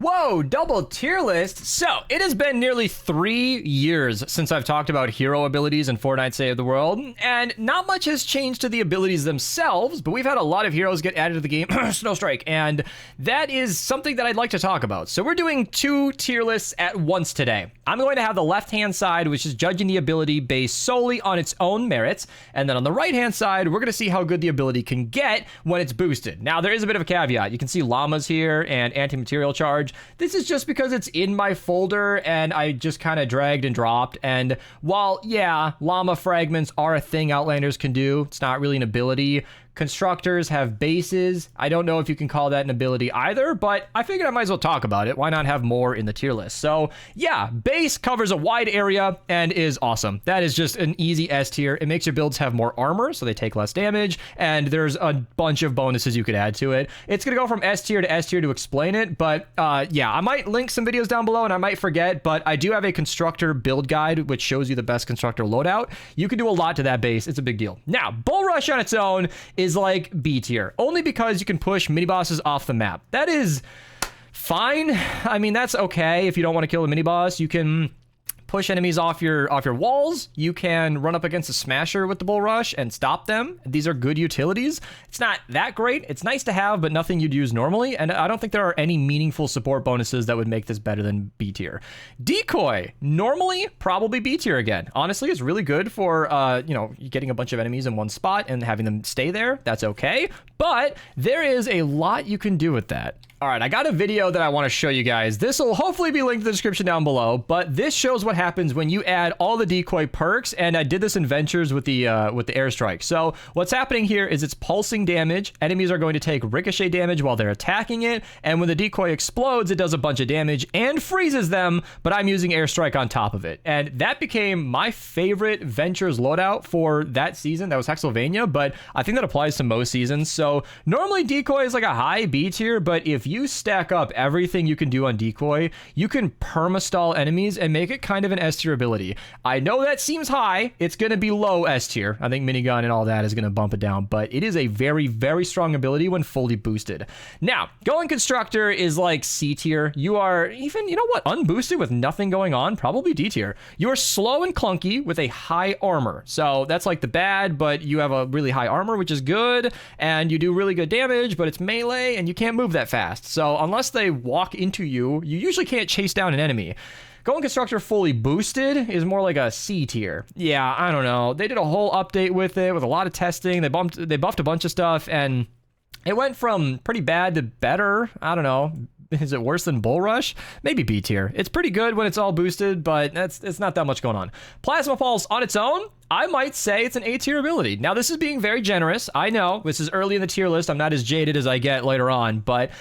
Whoa, double tier list. So, it has been nearly 3 years since I've talked about hero abilities in Fortnite Save the World, and not much has changed to the abilities themselves, but we've had a lot of heroes get added to the game, Snow Strike, and that is something that I'd like to talk about. So we're doing 2 tier lists at once today. I'm going to have the left-hand side, which is judging the ability based solely on its own merits, and then on the right-hand side, we're going to see how good the ability can get when it's boosted. Now, there is a bit of a caveat. You can see llamas here and anti-material charge. This is just because it's in my folder and I just kind of dragged and dropped. And while, yeah, llama fragments are a thing Outlanders can do, it's not really an ability. Constructors have bases. I don't know if you can call that an ability either, but I figured I might as well talk about it. Why not have more in the tier list? So yeah, base covers a wide area and is awesome. That is just an easy S tier. It makes your builds have more armor, so they take less damage, and there's a bunch of bonuses you could add to it. It's gonna go from S tier to explain it, but yeah, I might link some videos down below and I might forget, but I do have a constructor build guide which shows you the best constructor loadout. You can do a lot to that base. It's a big deal. Now, Bull Rush on its own is like B tier, only because you can push mini bosses off the map. That is fine. I mean, that's okay if you don't want to kill the mini boss. You can push enemies off your walls. You can run up against a smasher with the Bull Rush and stop them. These are good utilities. It's not that great. It's nice to have, but nothing you'd use normally. And I don't think there are any meaningful support bonuses that would make this better than B tier. Decoy, normally probably B tier again. Honestly, it's really good for you know, getting a bunch of enemies in one spot and having them stay there. That's okay. But there is a lot you can do with that. All right, I got a video that I want to show you guys. This will hopefully be linked in the description down below, but this shows what happens when you add all the decoy perks, and I did this in Ventures with the airstrike. So what's happening here is it's pulsing damage. Enemies are going to take ricochet damage while they're attacking it, and when the decoy explodes, it does a bunch of damage and freezes them, but I'm using airstrike on top of it. And that became my favorite Ventures loadout for that season. That was Hexylvania, but I think that applies to most seasons. So normally decoy is like a high B tier, but if you stack up everything you can do on decoy, you can perma-stall enemies and make it kind of an S tier ability. I know that seems high. It's going to be low S tier. I think minigun and all that is going to bump it down, but it is a very, very strong ability when fully boosted. Now, going constructor is like C tier. You are even, you know what, unboosted with nothing going on, probably D tier. You are slow and clunky with a high armor. So that's like the bad, but you have a really high armor, which is good, and you do really good damage, but it's melee and you can't move that fast. So unless they walk into you, you usually can't chase down an enemy. Going Constructor fully boosted is more like a C tier. Yeah, I don't know. They did a whole update with it, with a lot of testing. They buffed a bunch of stuff, and it went from pretty bad to better. I don't know. Is it worse than Bull Rush? Maybe B tier. It's pretty good when it's all boosted, but it's not that much going on. Plasma Pulse on its own, I might say it's an A tier ability. Now, this is being very generous. I know this is early in the tier list. I'm not as jaded as I get later on, but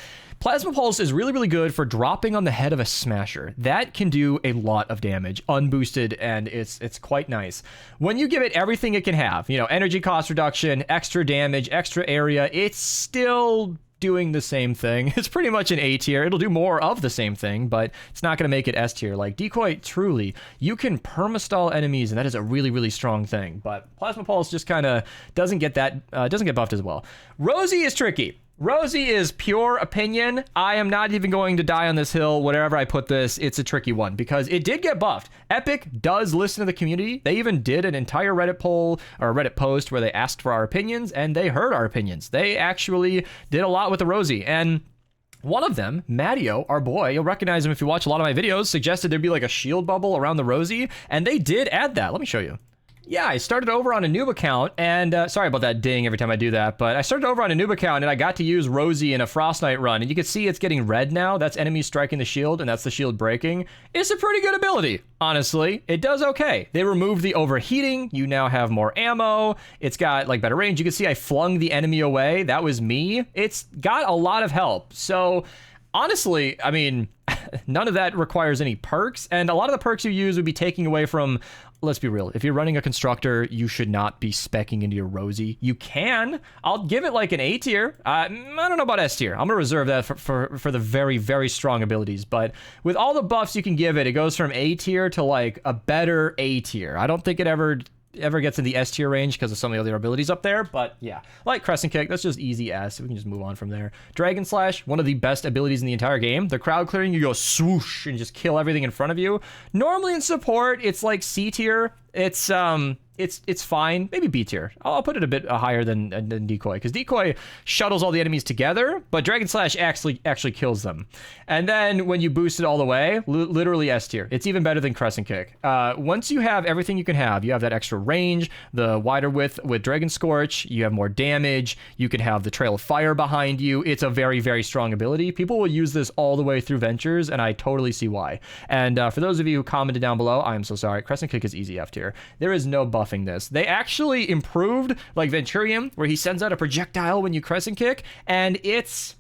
Plasma Pulse is really, really good for dropping on the head of a smasher. That can do a lot of damage, unboosted, and it's quite nice. When you give it everything it can have, you know, energy cost reduction, extra damage, extra area, it's still doing the same thing. It's pretty much an A tier. It'll do more of the same thing, but it's not going to make it S tier. Like Decoy, truly, you can perma-stall enemies, and that is a really, really strong thing. But Plasma Pulse just kind of doesn't get buffed as well. Rosie is tricky. Rosie is pure opinion. I am not even going to die on this hill. Whatever I put this, it's a tricky one because it did get buffed. Epic does listen to the community. They even did an entire Reddit poll or Reddit post where they asked for our opinions, and they heard our opinions. They actually did a lot with the Rosie, and one of them, Mattio, our boy, you'll recognize him if you watch a lot of my videos, suggested there'd be like a shield bubble around the Rosie, and they did add that. Let me show you. Yeah, I started over on a noob account, and sorry about that ding every time I do that, but I started over on a noob account, and I got to use Rosie in a Frost Knight run, and you can see it's getting red now. That's enemies striking the shield, and that's the shield breaking. It's a pretty good ability, honestly. It does okay. They removed the overheating. You now have more ammo. It's got, like, better range. You can see I flung the enemy away. That was me. It's got a lot of help. So, honestly, I mean, none of that requires any perks, and a lot of the perks you use would be taking away from, let's be real, if you're running a constructor, you should not be speccing into your Rosie. You can. I'll give it like an A tier. I don't know about S tier. I'm gonna reserve that for the very, very strong abilities, but with all the buffs you can give it, it goes from A tier to like a better A tier. I don't think it ever ever gets in the S tier range because of some of the other abilities up there. But yeah, like Crescent Kick, that's just easy S. We can just move on from there. Dragon Slash, one of the best abilities in the entire game. The crowd clearing, you go swoosh and just kill everything in front of you. Normally in support, it's like C tier. It's fine. Maybe B tier. I'll put it a bit higher than Decoy, because Decoy shuttles all the enemies together, but Dragon Slash actually kills them. And then when you boost it all the way, literally S tier. It's even better than Crescent Kick. Once you have everything you can have, you have that extra range, the wider width with Dragon Scorch, you have more damage, you can have the Trail of Fire behind you. It's a very, very strong ability. People will use this all the way through Ventures, and I totally see why. And for those of you who commented down below, I am so sorry. Crescent Kick is easy F tier. There is no buff this. They actually improved like Venturium, where he sends out a projectile when you Crescent Kick, and it's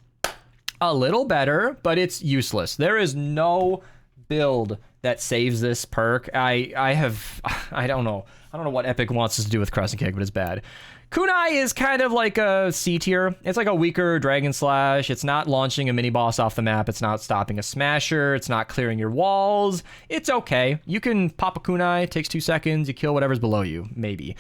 a little better, but it's useless. There is no build that saves this perk. I don't know what Epic wants us to do with Crescent Kick, but it's bad. Kunai is kind of like a C tier. It's like a weaker Dragon Slash. It's not launching a mini boss off the map. It's not stopping a smasher. It's not clearing your walls. It's okay. You can pop a Kunai. It takes 2 seconds. You kill whatever's below you, maybe.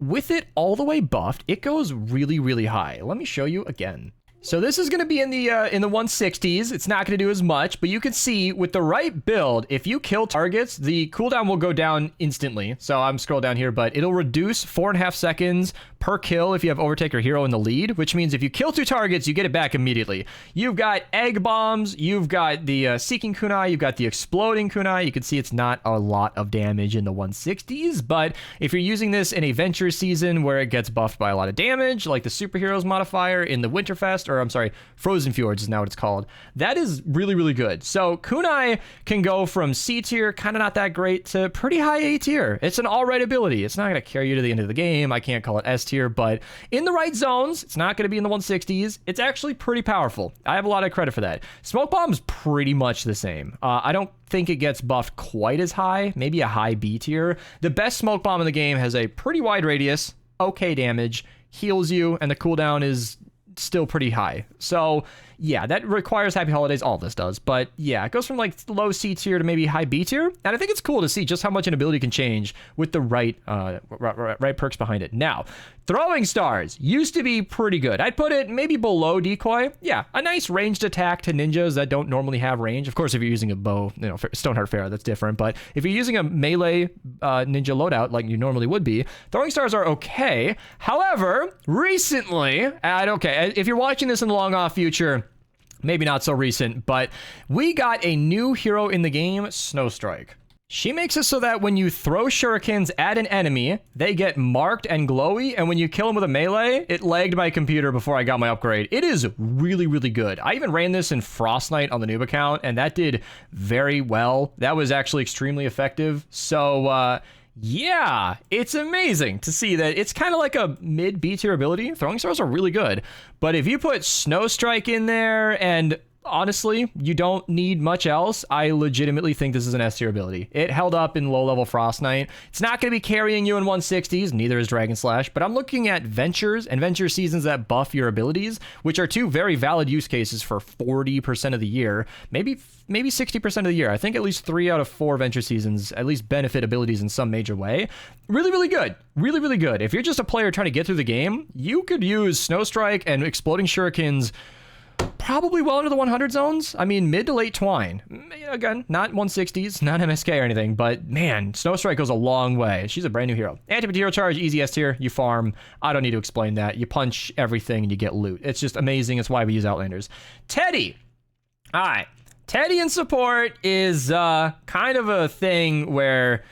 With it all the way buffed, it goes really, really high. Let me show you again. So this is going to be in the 160s. It's not going to do as much, but you can see with the right build, if you kill targets, the cooldown will go down instantly. So I'm scroll down here, but it'll reduce 4.5 seconds per kill if you have Overtake or Hero in the lead, which means if you kill 2 targets, you get it back immediately. You've got Egg Bombs, you've got the Seeking Kunai, you've got the Exploding Kunai. You can see it's not a lot of damage in the 160s, but if you're using this in a Venture season where it gets buffed by a lot of damage, like the Superheroes modifier in the Winterfest, or I'm sorry, Frozen Fjords is now what it's called. That is really, really good. So Kunai can go from C tier, kind of not that great, to pretty high A tier. It's an all right ability. It's not going to carry you to the end of the game. I can't call it S tier, but in the right zones, it's not going to be in the 160s. It's actually pretty powerful. I have a lot of credit for that. Smoke Bomb's pretty much the same. I don't think it gets buffed quite as high, maybe a high B tier. The best Smoke Bomb in the game has a pretty wide radius, okay damage, heals you, and the cooldown is still pretty high. So yeah, that requires Happy Holidays. All this does, but yeah, it goes from like low C tier to maybe high B tier, and I think it's cool to see just how much an ability can change with the right perks behind it. Now, Throwing Stars used to be pretty good. I'd put it maybe below Decoy. Yeah, a nice ranged attack to ninjas that don't normally have range. Of course, if you're using a bow, Stoneheart Pharaoh, that's different. But if you're using a melee ninja loadout like you normally would be, Throwing Stars are okay. However, recently, if you're watching this in the long off future, maybe not so recent, but we got a new hero in the game, Snowstrike. She makes it so that when you throw shurikens at an enemy, they get marked and glowy, and when you kill them with a melee, it lagged my computer before I got my upgrade. It is really, really good. I even ran this in Frostnite on the noob account, and that did very well. That was actually extremely effective. So, yeah, it's amazing to see that it's kind of like a mid B tier ability. Throwing Stars are really good, but if you put Snowstrike in there, and honestly, you don't need much else, I legitimately think this is an S tier ability. It held up in low level Frostnite. It's not going to be carrying you in 160s, neither is Dragon Slash, but I'm looking at Ventures and Venture seasons that buff your abilities, which are 2 very valid use cases for 40% of the year, maybe 60% of the year. I think at least 3 out of 4 Venture seasons at least benefit abilities in some major way. Really, really good. Really, really good. If you're just a player trying to get through the game, you could use Snowstrike and Exploding Shurikens probably well into the 100 zones. I mean, mid to late twine. Again, not 160s, not MSK or anything, but man, Snowstrike goes a long way. She's a brand new hero. Anti-material charge, easy S tier. You farm. I don't need to explain that. You punch everything and you get loot. It's just amazing. It's why we use Outlanders. Teddy. All right. Teddy in support is kind of a thing where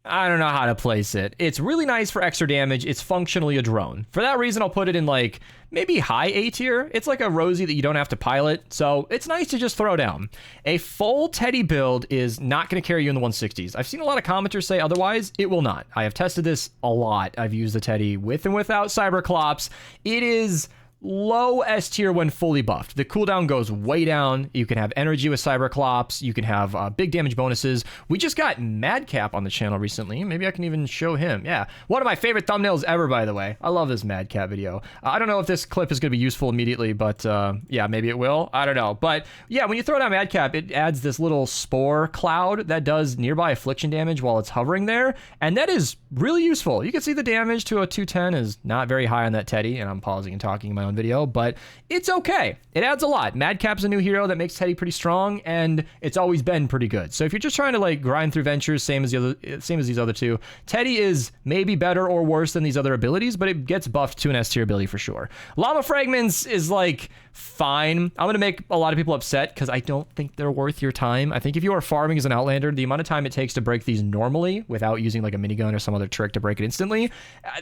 I don't know how to place it. It's really nice for extra damage. It's functionally a drone. For that reason, I'll put it in like maybe high A tier. It's like a Rosie that you don't have to pilot, so it's nice to just throw down. A full Teddy build is not going to carry you in the 160s. I've seen a lot of commenters say otherwise. It will not. I have tested this a lot. I've used the Teddy with and without Cyberclops. It is low S tier when fully buffed. The cooldown goes way down. You can have energy with Cyberclops. You can have big damage bonuses. We just got Madcap on the channel recently. Maybe I can even show him. Yeah, one of my favorite thumbnails ever, by the way. I love this Madcap video. I don't know if this clip is going to be useful immediately, but yeah, maybe it will. I don't know. But yeah, when you throw down Madcap, it adds this little spore cloud that does nearby affliction damage while it's hovering there, and that is really useful. You can see the damage to a 210 is not very high on that Teddy, and I'm pausing and talking in my own video, but it's okay. It adds a lot. Madcap's a new hero that makes Teddy pretty strong, and it's always been pretty good. So if you're just trying to like grind through ventures, same as these other two, Teddy is maybe better or worse than these other abilities, but it gets buffed to an S tier ability for sure. Llama Fragments is like fine. I'm gonna make a lot of people upset because I don't think they're worth your time. I think if you are farming as an Outlander, the amount of time it takes to break these normally without using like a minigun or some other trick to break it instantly,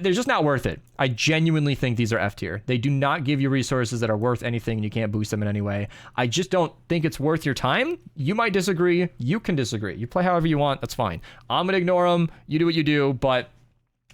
they're just not worth it. I genuinely think these are F tier. They do not give you resources that are worth anything and you can't boost them in any way. I just don't think it's worth your time. You might disagree. You can disagree. You play however you want. That's fine. I'm gonna ignore them. You do what you do, but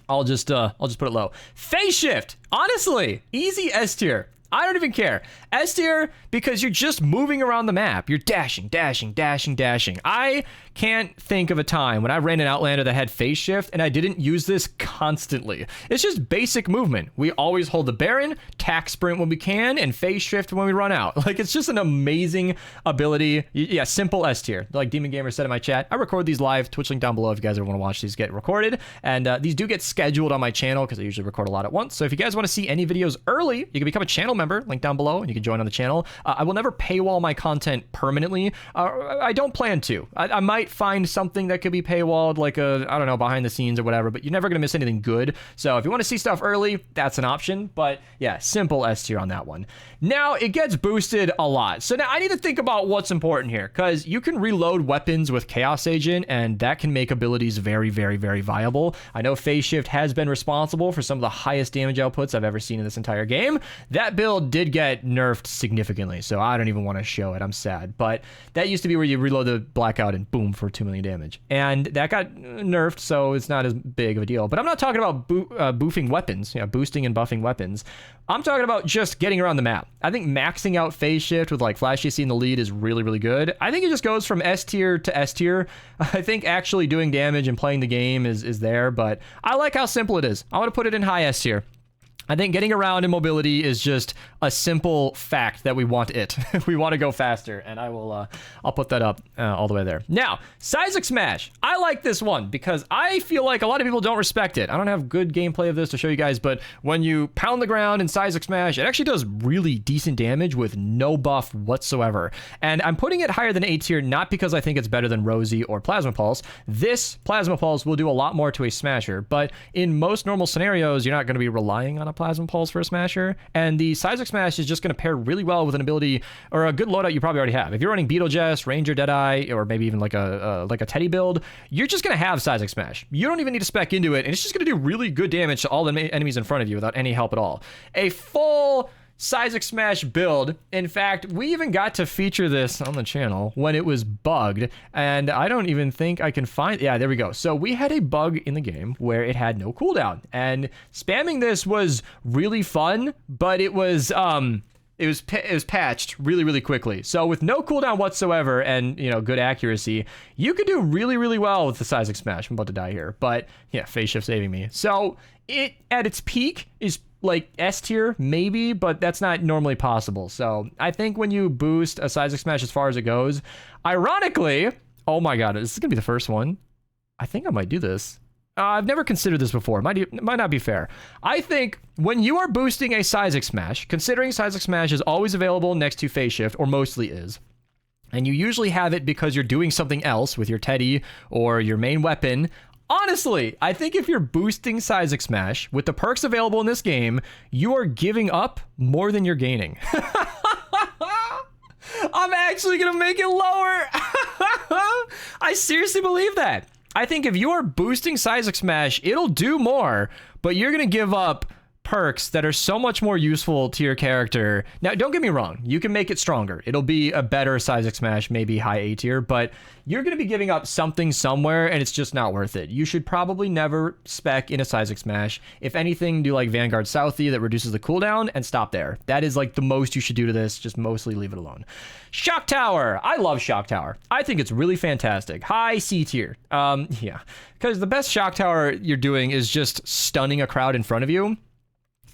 I'll just put it low. Phase shift, honestly, easy S tier. I don't even care. S tier because you're just moving around the map. You're dashing, dashing, dashing, dashing. I can't think of a time when I ran an Outlander that had phase shift and I didn't use this constantly. It's just basic movement. We always hold the Baron, tack sprint when we can, and phase shift when we run out. Like, it's just an amazing ability. Yeah, simple S tier. Like Demon Gamer said in my chat, I record these live. Twitch link down below if you guys ever want to watch these get recorded. And these do get scheduled on my channel because I usually record a lot at once. So if you guys want to see any videos early, you can become a channel member, link down below, and you can join on the channel. I will never paywall my content permanently. I don't plan to. I might find something that could be paywalled, like I don't know, behind the scenes or whatever, but you're never going to miss anything good. So if you want to see stuff early, that's an option. But yeah, simple S tier on that one. Now it gets boosted a lot. So now I need to think about what's important here, because you can reload weapons with Chaos Agent, and that can make abilities very, very, very viable. I know Phase Shift has been responsible for some of the highest damage outputs I've ever seen in this entire game. That build did get nerfed significantly, so I don't even want to show it. I'm sad. But that used to be where you reload the Blackout and boom for 2 million damage. And that got nerfed, so it's not as big of a deal. But I'm not talking about boofing weapons, boosting and buffing weapons. I'm talking about just getting around the map. I think maxing out Phase Shift with like Flash AC in the lead is really, really good. I think it just goes from S tier to S tier. I think actually doing damage and playing the game is there, but I like how simple it is. I want to put it in high S tier. I think getting around in mobility is just a simple fact that we want it. We want to go faster, and I'll put that up all the way there. Now, Seismic Smash. I like this one because I feel like a lot of people don't respect it. I don't have good gameplay of this to show you guys, but when you pound the ground in Seismic Smash, it actually does really decent damage with no buff whatsoever. And I'm putting it higher than A tier, not because I think it's better than Rosie or Plasma Pulse. This Plasma Pulse will do a lot more to a Smasher, but in most normal scenarios, you're not going to be relying on a Plasma Pulse for a Smasher, and the Seismic Smash is just going to pair really well with an ability or a good loadout you probably already have. If you're running Beetlejuice, Ranger, Deadeye, or maybe even like a Teddy build, you're just going to have Seismic Smash. You don't even need to spec into it, and it's just going to do really good damage to all the enemies in front of you without any help at all. A full Seismic Smash build. In fact, we even got to feature this on the channel when it was bugged, and I don't even think I can find... Yeah, there we go. So we had a bug in the game where it had no cooldown, and spamming this was really fun, but it was patched really, really quickly. So with no cooldown whatsoever and, good accuracy, you could do really, really well with the Seismic Smash. I'm about to die here, but yeah, Phase Shift saving me. So it, at its peak, is like S tier maybe, but that's not normally possible. So I think when you boost a Seismic Smash as far as it goes, ironically, oh my god, this is gonna be the first one. I think I might do this. I've never considered this before. It might not be fair. I think when you are boosting a Seismic Smash, considering Seismic Smash is always available next to Phase Shift, or mostly is, and you usually have it because you're doing something else with your Teddy or your main weapon, honestly, I think if you're boosting Seismic Smash with the perks available in this game, you are giving up more than you're gaining. I'm actually gonna make it lower. I seriously believe that. I think if you are boosting Seismic Smash, it'll do more, but you're gonna give up perks that are so much more useful to your character. Now, don't get me wrong. You can make it stronger. It'll be a better Seismic Smash, maybe high A tier, but you're going to be giving up something somewhere, and it's just not worth it. You should probably never spec in a Seismic Smash. If anything, do like Vanguard Southie that reduces the cooldown and stop there. That is like the most you should do to this. Just mostly leave it alone. Shock Tower. I love Shock Tower. I think it's really fantastic. High C tier. Yeah, because the best Shock Tower you're doing is just stunning a crowd in front of you.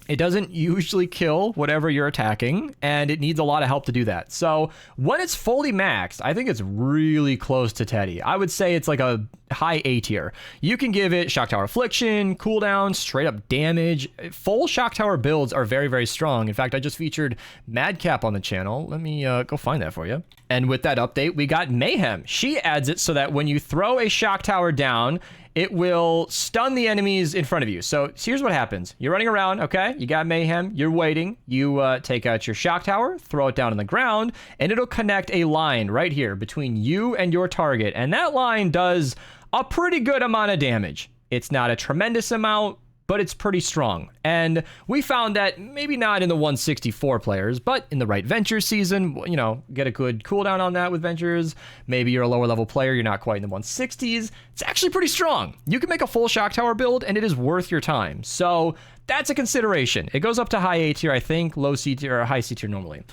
It doesn't usually kill whatever you're attacking, and it needs a lot of help to do that. So when it's fully maxed, I think it's really close to Teddy. I would say it's like a high A tier. You can give it Shock Tower Affliction, cooldown, straight up damage. Full Shock Tower builds are very, very strong. In fact, I just featured Madcap on the channel. Let me go find that for you. And with that update, we got Mayhem. She adds it so that when you throw a Shock Tower down, it will stun the enemies in front of you. So here's what happens. You're running around, okay? You got Mayhem, you're waiting. You take out your Shock Tower, throw it down on the ground, and it'll connect a line right here between you and your target. And that line does a pretty good amount of damage. It's not a tremendous amount, but it's pretty strong. And we found that maybe not in the 164 players, but in the right Venture season, you know, get a good cooldown on that with Ventures. Maybe you're a lower level player, you're not quite in the 160s. It's actually pretty strong. You can make a full Shock Tower build and it is worth your time. So that's a consideration. It goes up to high A tier, I think, low C tier or high C tier normally.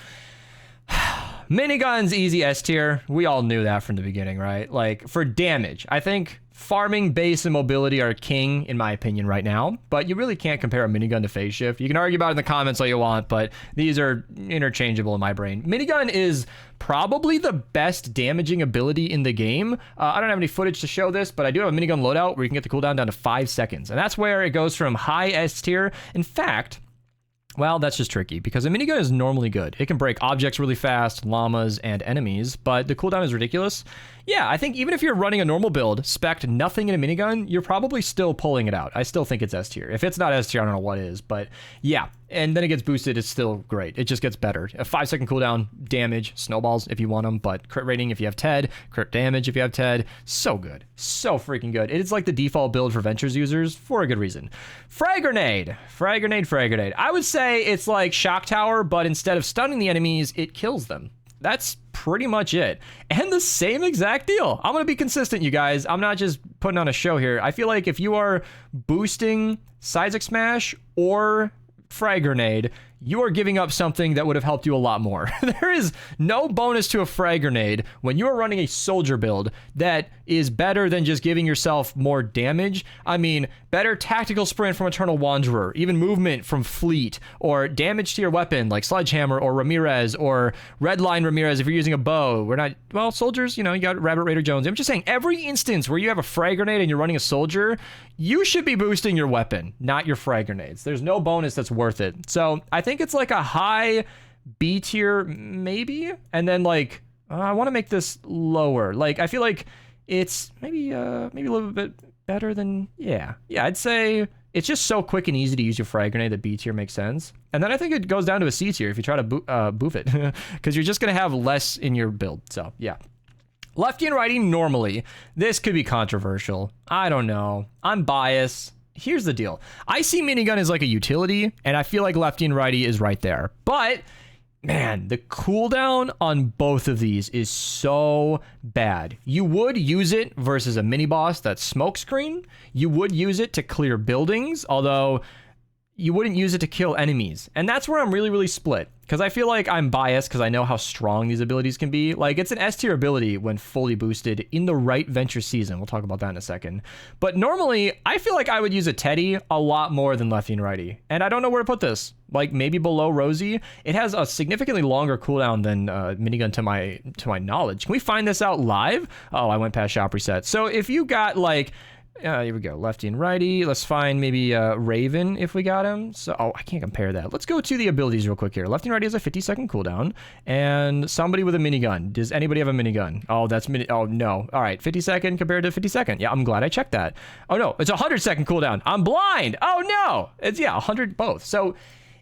Miniguns, easy S tier. We all knew that from the beginning, right? Like for damage, I think farming, base, and mobility are king, in my opinion, right now. But you really can't compare a minigun to phase shift. You can argue about it in the comments all you want, but these are interchangeable in my brain. Minigun is probably the best damaging ability in the game. I don't have any footage to show this, but I do have a minigun loadout where you can get the cooldown down to 5 seconds. And that's where it goes from high S tier. In fact, well, that's just tricky because a minigun is normally good. It can break objects really fast, llamas, and enemies, but the cooldown is ridiculous. Yeah, I think even if you're running a normal build, spec'd nothing in a minigun, you're probably still pulling it out. I still think it's S tier. If it's not S tier, I don't know what is, but yeah. And then it gets boosted, it's still great. It just gets better. A 5-second cooldown, damage, snowballs if you want them, but crit rating if you have TED, crit damage if you have TED. So good. So freaking good. It is like the default build for Ventures users for a good reason. Frag Grenade. Frag Grenade, Frag Grenade. I would say it's like Shock Tower, but instead of stunning the enemies, it kills them. That's pretty much it. And the same exact deal. I'm going to be consistent, you guys. I'm not just putting on a show here. I feel like if you are boosting Seismic Smash or Frag Grenade, you are giving up something that would have helped you a lot more. There is no bonus to a Frag Grenade when you are running a soldier build that is better than just giving yourself more damage. I mean, better tactical sprint from Eternal Wanderer, even movement from Fleet, or damage to your weapon like Sledgehammer or Ramirez or Redline Ramirez if you're using a bow. We're not, well, soldiers, you know, you got Rabbit Raider Jones. I'm just saying, every instance where you have a Frag Grenade and you're running a soldier, you should be boosting your weapon, not your Frag Grenades. There's no bonus that's worth it. So I think it's like a high B tier, maybe, and then like I want to make this lower. Like I feel like it's maybe a little bit better than I'd say it's just so quick and easy to use your Frag Grenade that B tier makes sense. And then I think it goes down to a C tier if you try to boof it because you're just gonna have less in your build. So yeah. Lefty and righty normally. This could be controversial. I don't know. I'm biased. Here's the deal. I see minigun as like a utility, and I feel like lefty and righty is right there. But man, the cooldown on both of these is so bad. You would use it versus a mini boss that's smokescreen. You would use it to clear buildings, although you wouldn't use it to kill enemies. And that's where I'm really, really split. Because I feel like I'm biased because I know how strong these abilities can be. Like, it's an S tier ability when fully boosted in the right Venture season. We'll talk about that in a second. But normally, I feel like I would use a Teddy a lot more than lefty and righty. And I don't know where to put this. Like, maybe below Rosie. It has a significantly longer cooldown than minigun to my knowledge. Can we find this out live? Oh, I went past shop reset. So if you got, like... here we go, lefty and righty. Let's find maybe Raven if we got him. So, oh, I can't compare that. Let's go to the abilities real quick here. Lefty and righty has a 50-second cooldown, and somebody with a minigun. Does anybody have a minigun? Oh, that's oh no. All right, 50-second compared to 50-second. Yeah, I'm glad I checked that. Oh no, it's a 100-second cooldown. I'm blind. Oh no, it's 100 both. So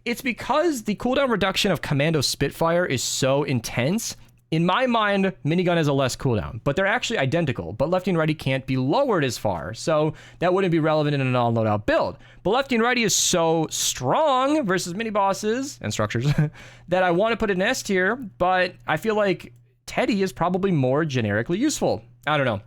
it's because the cooldown reduction of Commando Spitfire is so intense In my mind, minigun has a less cooldown, but they're actually identical, but lefty and righty can't be lowered as far, so that wouldn't be relevant in an all loadout build. But lefty and righty is so strong versus mini bosses and structures that I want to put it in S tier, but I feel like Teddy is probably more generically useful. I don't know.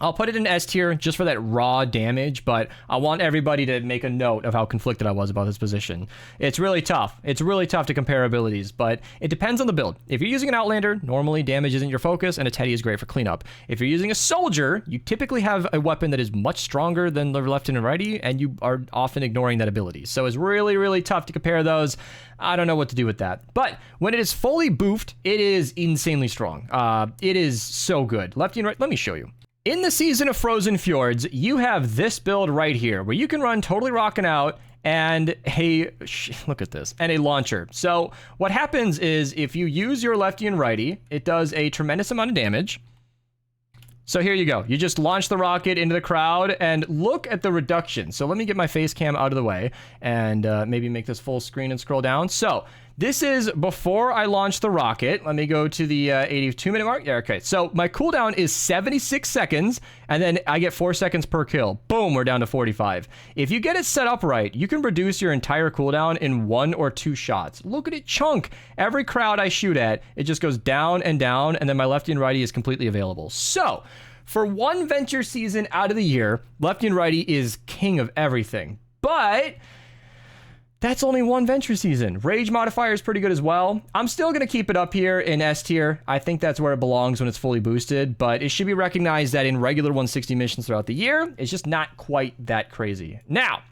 I'll put it in S tier just for that raw damage, but I want everybody to make a note of how conflicted I was about this position. It's really tough. It's really tough to compare abilities, but it depends on the build. If you're using an Outlander, normally damage isn't your focus, and a Teddy is great for cleanup. If you're using a Soldier, you typically have a weapon that is much stronger than the left and righty, and you are often ignoring that ability. So it's really, really tough to compare those. I don't know what to do with that. But when it is fully boofed, it is insanely strong. It is so good. Lefty and right, let me show you. In the Season of Frozen Fjords, you have this build right here, where you can run totally rocking out and look at this, and a launcher. So what happens is if you use your lefty and righty, it does a tremendous amount of damage. So here you go. You just launch the rocket into the crowd and look at the reduction. So let me get my face cam out of the way and maybe make this full screen and scroll down. So this is before I launch the rocket. Let me go to the 82-minute mark. Yeah, okay. So my cooldown is 76 seconds, and then I get 4 seconds per kill. Boom, we're down to 45. If you get it set up right, you can reduce your entire cooldown in 1 or 2 shots. Look at it chunk. Every crowd I shoot at, it just goes down, and then my lefty and righty is completely available. So for one venture season out of the year, lefty and righty is king of everything. But that's only one venture season. Rage modifier is pretty good as well. I'm still going to keep it up here in S tier. I think that's where it belongs when it's fully boosted, but it should be recognized that in regular 160 missions throughout the year, it's just not quite that crazy. Now,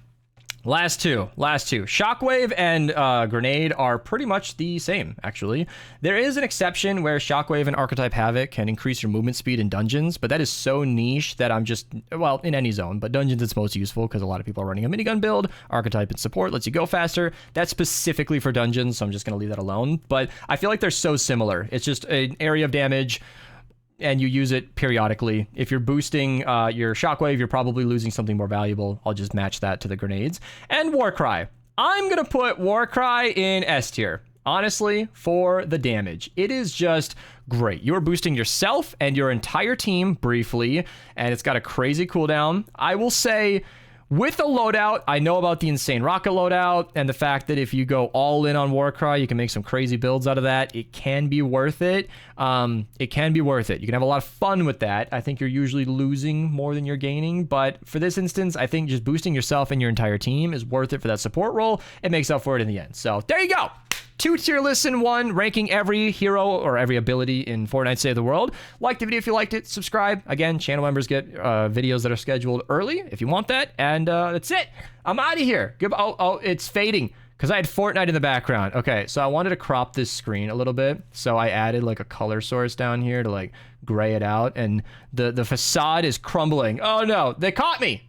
last two. Shockwave and Grenade are pretty much the same, actually. There is an exception where Shockwave and Archetype Havoc can increase your movement speed in dungeons, but that is so niche that I'm just, well, in any zone, but dungeons it's most useful because a lot of people are running a minigun build. Archetype and support lets you go faster. That's specifically for dungeons, so I'm just going to leave that alone. But I feel like they're so similar. It's just an area of damage, and you use it periodically. If you're boosting your Shockwave, you're probably losing something more valuable. I'll just match that to the grenades. And Warcry. I'm going to put Warcry in S tier, honestly, for the damage. It is just great. You're boosting yourself and your entire team briefly, and it's got a crazy cooldown. I will say, with a loadout, I know about the insane rocket loadout and the fact that if you go all in on Warcry, you can make some crazy builds out of that. It can be worth it. It can be worth it. You can have a lot of fun with that. I think you're usually losing more than you're gaining, but for this instance, I think just boosting yourself and your entire team is worth it for that support role. It makes up for it in the end. So there you go. 2 tier lists in 1, ranking every hero or every ability in Fortnite Save the World. Like the video if you liked it. Subscribe. Again, channel members get videos that are scheduled early if you want that. And that's it. I'm out of here. Oh, it's fading because I had Fortnite in the background. Okay, so I wanted to crop this screen a little bit. So I added like a color source down here to like gray it out. And the facade is crumbling. Oh no, they caught me.